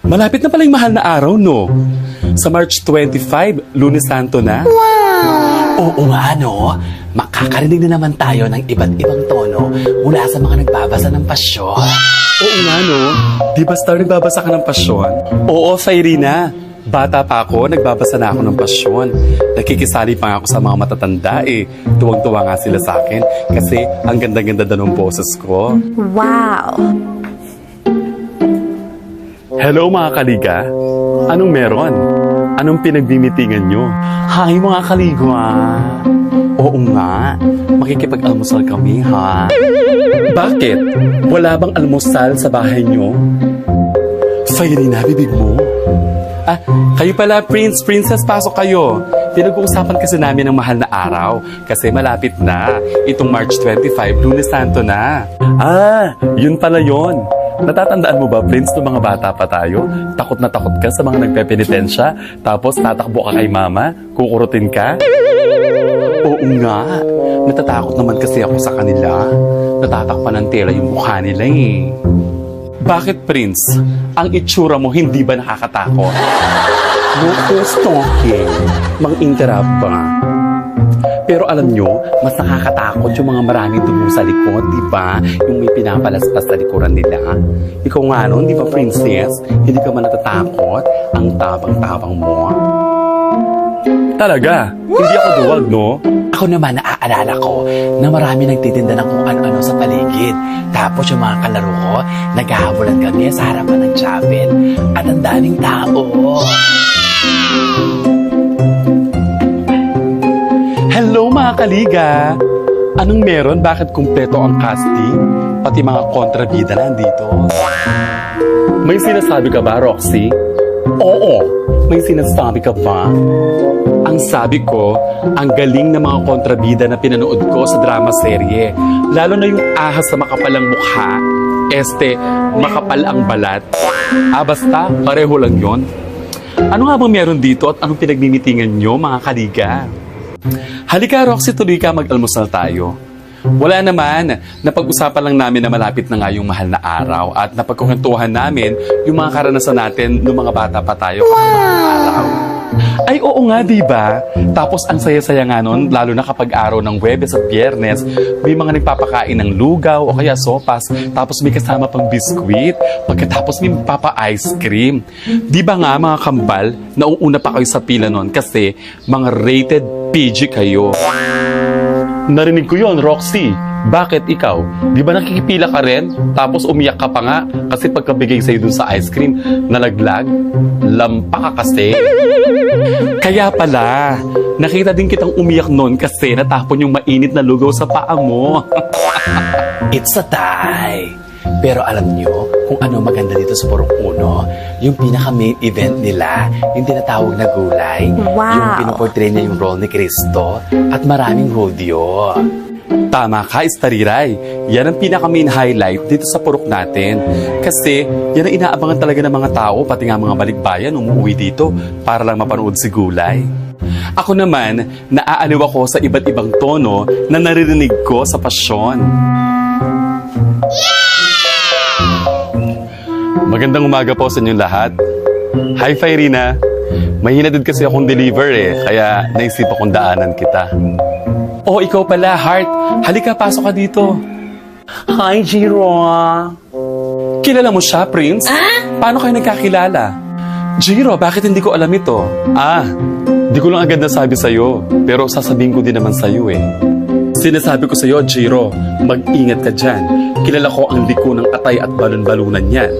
Malapit na pala yung mahal na araw, no? Sa March 25, Lunes Santo na. Oo nga, no? Makakarinig na naman tayo ng iba't ibang tono mula sa mga nagbabasa ng pasyon. Oo nga, no? Di ba, Star, nagbabasa ka ng pasyon? Oo, Fairina. Bata pa ako, nagbabasa na ako ng pasyon. Nakikisali pa nga ako sa mga matatanda eh. Tuwang-tuwa nga sila sa akin kasi ang ganda-ganda daw ng boses ko. Wow! Hello mga kaliga. Anong meron? Anong pinagbimitingan nyo? Hi mga kaligwa! Oo nga, makikipag-almusal kami ha. Bakit? Wala bang almusal sa bahay nyo? Fairina, bibig mo. Ah, kayo pala, Prince, Princess, pasok kayo. Pinag-uusapan kasi namin ng mahal na araw kasi malapit na. Itong March 25, Lunes Santo na. Ah, yun pala yun. Natatandaan mo ba, Prince, nung mga bata pa tayo? Takot na takot ka sa mga nagpepenitensya, tapos tatakbo ka kay mama, kukurutin ka? Oo nga, natatakot naman kasi ako sa kanila. Natatakpan ng tela yung mukha nila eh. Bakit, Prince? Ang itsura mo hindi ba nakakatakot? No stalking, mang-interrupt ba? Pero alam nyo, mas nakakatakot yung mga maraming dugo sa likod, di ba? Yung may pinapalaspas sa likuran nila. Ikaw nga nun, di ba, Princess? Hindi ka man natatakot? Ang tabang-tabang mo. Talaga? Hindi ako duwag, no? Ako naman naaalala ko na marami nagtitinda ng kung ano-ano sa paligid. Tapos yung mga kalaro ko, naghahabulan kami sa harapan ng chapel. At ang daming tao. Hello mga kaliga! Anong meron? Bakit kumpleto ang casting? Pati mga kontrabida nandito. May sinasabi ka ba, Roxy? Oo, may sinasabi ka ba? Ang sabi ko, ang galing ng mga kontrabida na pinanood ko sa drama serye. Lalo na yung ahas sa makapalang mukha, makapal ang balat. Basta, pareho lang yon. Ano nga bang meron dito at anong pinagmimitingan nyo, mga kaliga? Halika, Roxy, tuloy ka, mag-almusal tayo. Wala naman, napag-usapan lang namin na malapit na nga yung mahal na araw at napagkukentuhan namin yung mga karanasan natin nung mga bata pa tayo kapag mahal na araw. Ay, oo nga, diba? Tapos ang saya-saya nga nun, lalo na kapag araw ng Huwebes at Biyernes, may mga nagpapakain ng lugaw o kaya sopas, tapos may kasama pang biskwit, pagkatapos may papa-ice cream. Diba nga, mga kambal, nauuna pa kayo sa pila nun kasi mga rated PG kayo. Narinig ko yon, Roxy. Bakit ikaw? Di ba nakikipila ka rin? Tapos umiyak ka pa nga kasi pagkabigay sa'yo dun sa ice cream, nalaglag? Lampa ka kasi. Kaya pala, nakita din kitang umiyak nun kasi natapon yung mainit na lugaw sa paa mo. It's a tie. Pero alam nyo kung ano maganda dito sa Purok Uno? Yung pinaka-main event nila, yung tinatawag na gulay. Wow. Yung pinuportray niya yung role ni Cristo at maraming hodyo. Tama ka, Istariray. Yan ang pinaka-main highlight dito sa purok natin. Kasi yan ang inaabangan talaga ng mga tao, pati nga mga balikbayan umuwi dito para lang mapanood si Gulay. Ako naman, naaaliw ako sa iba't ibang tono na naririnig ko sa pasyon. Magandang umaga po sa inyong lahat. Hi, Fairina. May hinatid kasi akong deliver kaya naisip akong daanan kita. Oh, ikaw pala, Heart. Halika, pasok ka dito. Hi, Jiro. Kilala mo siya, Prince? Paano kayo nagkakilala? Jiro, bakit hindi ko alam ito? Di ko lang agad nasabi sa'yo. Pero sasabihin ko din naman sa'yo eh. Sinasabi ko sa'yo, Jiro, mag-ingat ka dyan. Kilala ko ang liko ng atay at balon-balunan yan.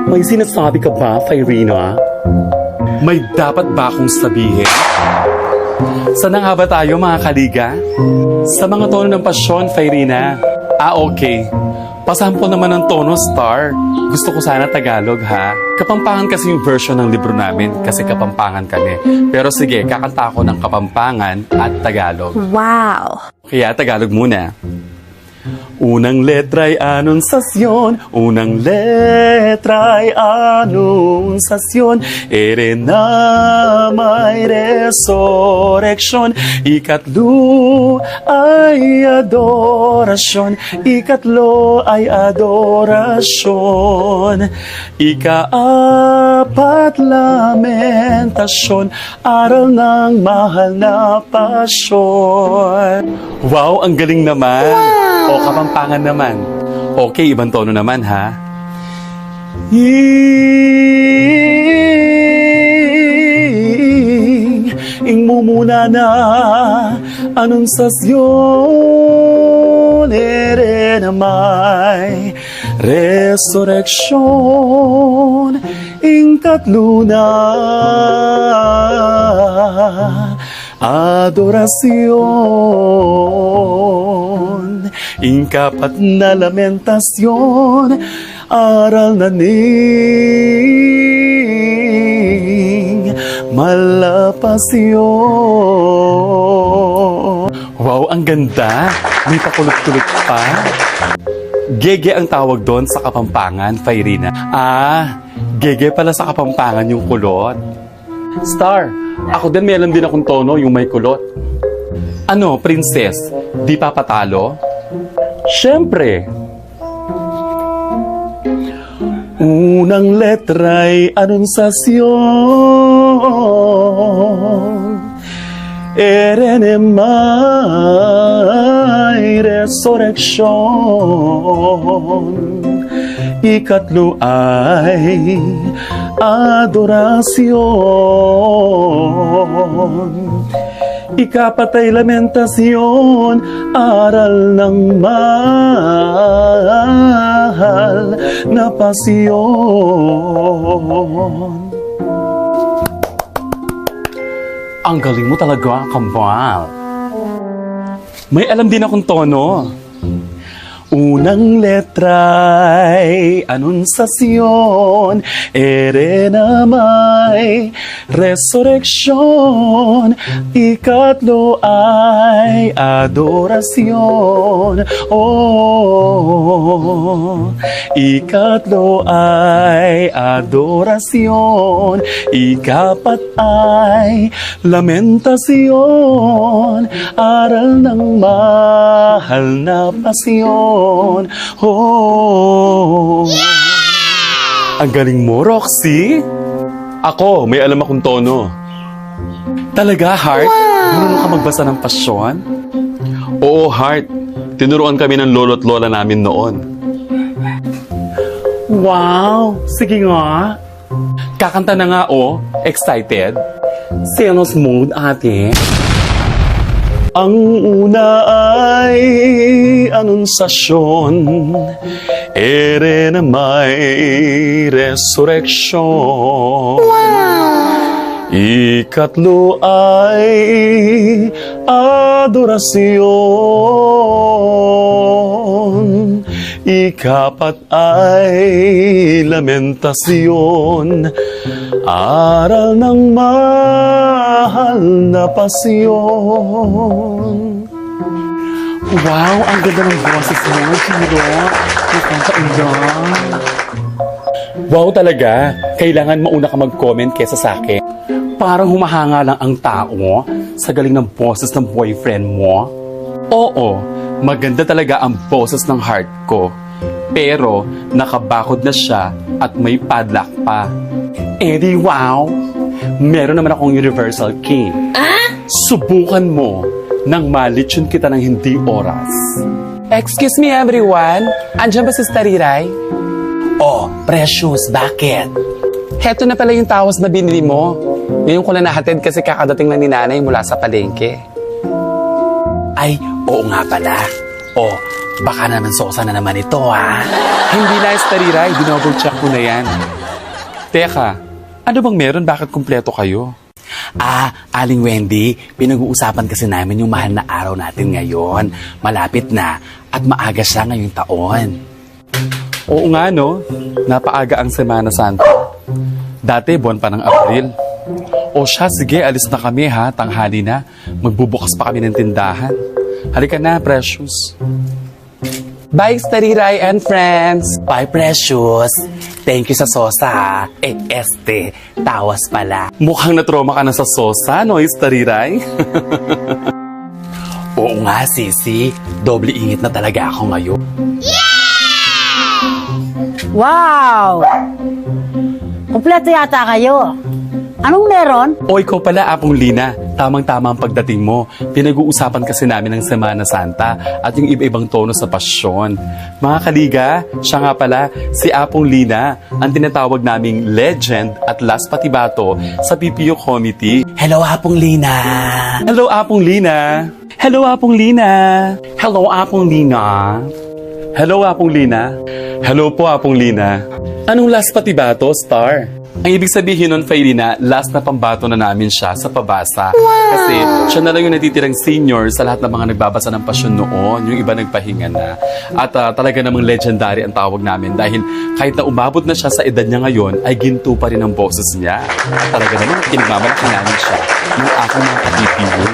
May sinasabi ka ba, Fairina? May dapat ba akong sabihin? Saan nga ba tayo, mga kaliga? Sa mga tono ng pasyon, Fairina. Okay. Pasample naman ng tono, Star. Gusto ko sana Tagalog, ha? Kapampangan kasi yung version ng libro namin kasi Kapampangan kami. Pero sige, kakanta ako ng Kapampangan at Tagalog. Wow! Kaya Tagalog muna. Unang letra'y anunsasyon, unang letra'y anunsasyon, ere na may resurreksyon, ikatlo ay adorasyon, ikatlo ay adorasyon, ikaapat lamentasyon, aral ng mahal na pasyon. Wow, ang galing naman! O Kapampangan naman. Okay, ibang tono naman ha. Mumuna na anunsasyon, ere na may resurreksyon, tatlo na adorasyon, kapat na lamentasyon, aral na ning malapasyon. Wow, ang ganda! May pakulot-kulot pa. Gege ang tawag doon sa Kapampangan, Fairina. Gege pala sa Kapampangan yung kulot. Star, ako din may alam din akong tono yung may kulot. Ano, princess, di papatalo? Siyempre. Unang letra'y anunsasyon, ere na may resurreksyon, ikatlo ay adorasyon, ikapat ay lamentasyon, aral ng mahal na pasyon. Ang galing mo talaga, Kambal. May alam din akong tono. Unang letra'y anunsasyon, ere na may resurreksyon, ikatlo ay adorasyon. Ikatlo ay adorasyon, ikapat ay lamentasyon, aral ng mahal na pasyon. Ang galing mo, Roxy. Ako, may alam akong tono. Talaga, Heart? Marunong ka magbasa ng pasyon? Oo, Heart. Tinuruan kami ng lolo't lola namin noon. Wow! Sige nga. Kakanta na nga, oh. Excited? Selos mood, ate. Ang una ay anunsasyon, ere na may resurreksyon. Ikatlo ay adorasyon, ikapat ay lamentasyon, aral ng mahal na pasyon. Wow, ang ganda ng boses mo, Chiro. Nakakailang. Wow talaga, kailangan mauna ka mag-comment kesa sa akin. Parang humahanga lang ang tao sa galing ng boses ng boyfriend mo. Oo, maganda talaga ang boses ng heart ko. Pero nakabakod na siya at may padlock pa. Di wow, meron naman akong universal key. Subukan mo nang malitsyon kita ng hindi oras. Excuse me everyone, andyan ba si Stariray? Oh, Precious, bakit? Heto na pala yung tawas na binili mo. Ngayon ko na nahatid kasi kakadating lang ni nanay mula sa palengke. Ay, oo nga pala. Oh, baka naman sosa na naman ito, ha? Hindi na, Stariray. Dinoble check ko na yan. Teka, ano bang meron? Bakit kumpleto kayo? Aling Wendy, pinag-uusapan kasi namin yung mahal na araw natin ngayon. Malapit na at maaga siya ngayong taon. Oo nga, no? Napaaga ang Semana Santa. Dati, buwan pa ng Abril. O siya, sige, alis na kami ha, tanghali na. Magbubukas pa kami ng tindahan. Halika na, Precious. Bye, Stariray and friends! Bye, Precious. Thank you sa sosa, ha? Tawas pala. Mukhang na-trauma ka na sa sosa, no, Stariray? Oo nga, Sisi. Doble ingit na talaga ako ngayon. Wow! Kumpleto yata kayo. Anong meron? O ikaw pala, Apong Lina. Tamang-tama ang pagdating mo. Pinag-uusapan kasi namin ng Semana Santa at yung iba-ibang tono sa pasyon. Mga kaliga, siya nga pala, si Apong Lina, ang tinatawag naming legend at last patibato sa PPO Committee. Hello, Apong Lina. Hello, Apong Lina! Hello, Apong Lina! Hello, Apong Lina! Hello, Apong Lina! Hello po, Apong Lina! Anong last patibato, Star? Ang ibig sabihin nun, Faylina, last na pambato na namin siya sa pabasa. Kasi siya na lang yung natitirang senior sa lahat ng mga nagbabasa ng pasyon noon. Yung iba nagpahinga na. At talaga namang legendary ang tawag namin dahil kahit na umabot na siya sa edad niya ngayon, ay ginto pa rin ang boses niya. At talaga namang kinagmamalaki namin siya ng aking mga kapipili.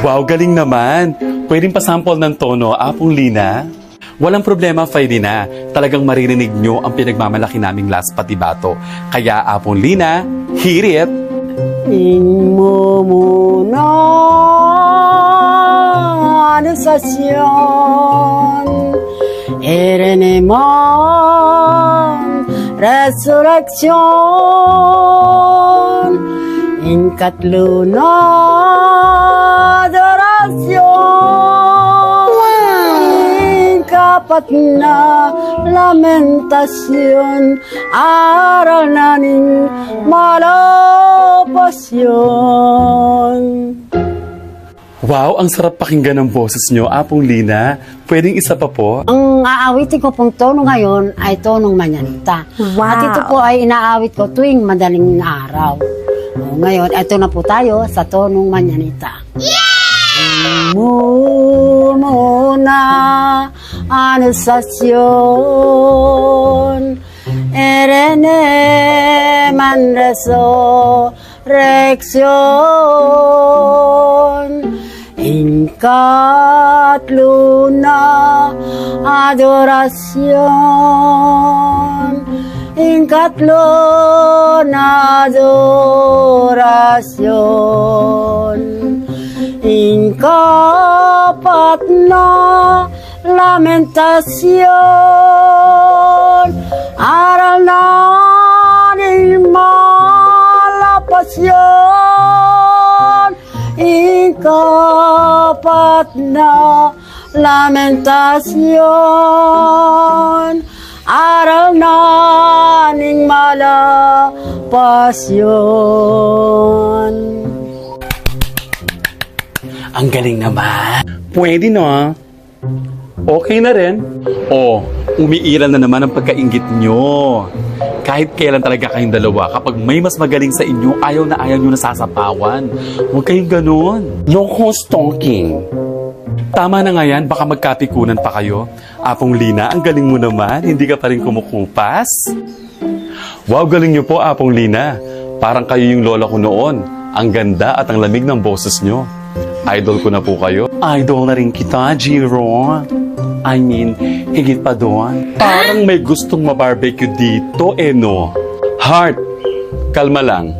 Wow, galing naman! Pwedeng pasample ng tono, Apong Lina? Walang problema, Faylina. Talagang maririnig nyo ang pinagmamalaki naming last patibato. Kaya, Apong Lina, hear it! Inmumuna anunciación, erenemon resurrección, in katluna adoración, kapat na lamentasyon, aral naning malapasyon. Wow, ang sarap pakinggan ng boses nyo, Apong Lina. Pwedeng isa pa po? Ang aawitin ko pong tono ngayon ay tonong manyanita. Wow. At ito po ay inaawit ko tuwing madaling araw. Ngayon, ito na po tayo sa tonong manyanita. Mumuna anunciación, erene man resurrección, in katluna adoración, in katluna adoración, in kapat na lamentación, aral naning malapasyon, ikapat na lamentasyon, aral naning malapasyon. Ang galing naman. Pwede na. Okay na rin. O, umiiral na naman ang pagkaingit nyo. Kahit kailan talaga kayong dalawa, kapag may mas magaling sa inyo, ayaw na ayaw nyo nasasapawan. Huwag kayong ganun. Loko stalking. Tama na nga yan, baka magkapikunan pa kayo. Apong Lina, ang galing mo naman, hindi ka pa rin kumukupas. Wow, galing nyo po, Apong Lina. Parang kayo yung lola ko noon. Ang ganda at ang lamig ng boses nyo. Idol ko na po kayo. Idol na rin kita, Jiro. I mean, higit pa doon. Parang may gustong mabarbecue dito, no? Heart, kalma lang.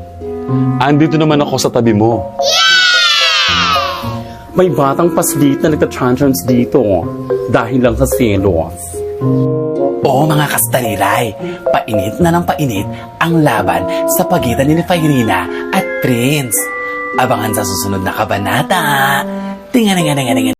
Andito naman ako sa tabi mo. May batang paslit na nagka-tantrums dito dahil lang sa selos. Oo, mga kastaliray, painit na ng painit ang laban sa pagitan ni Faylina at Prince. Abangan sa susunod na kabanata. Tinga-tinga-tinga-tinga.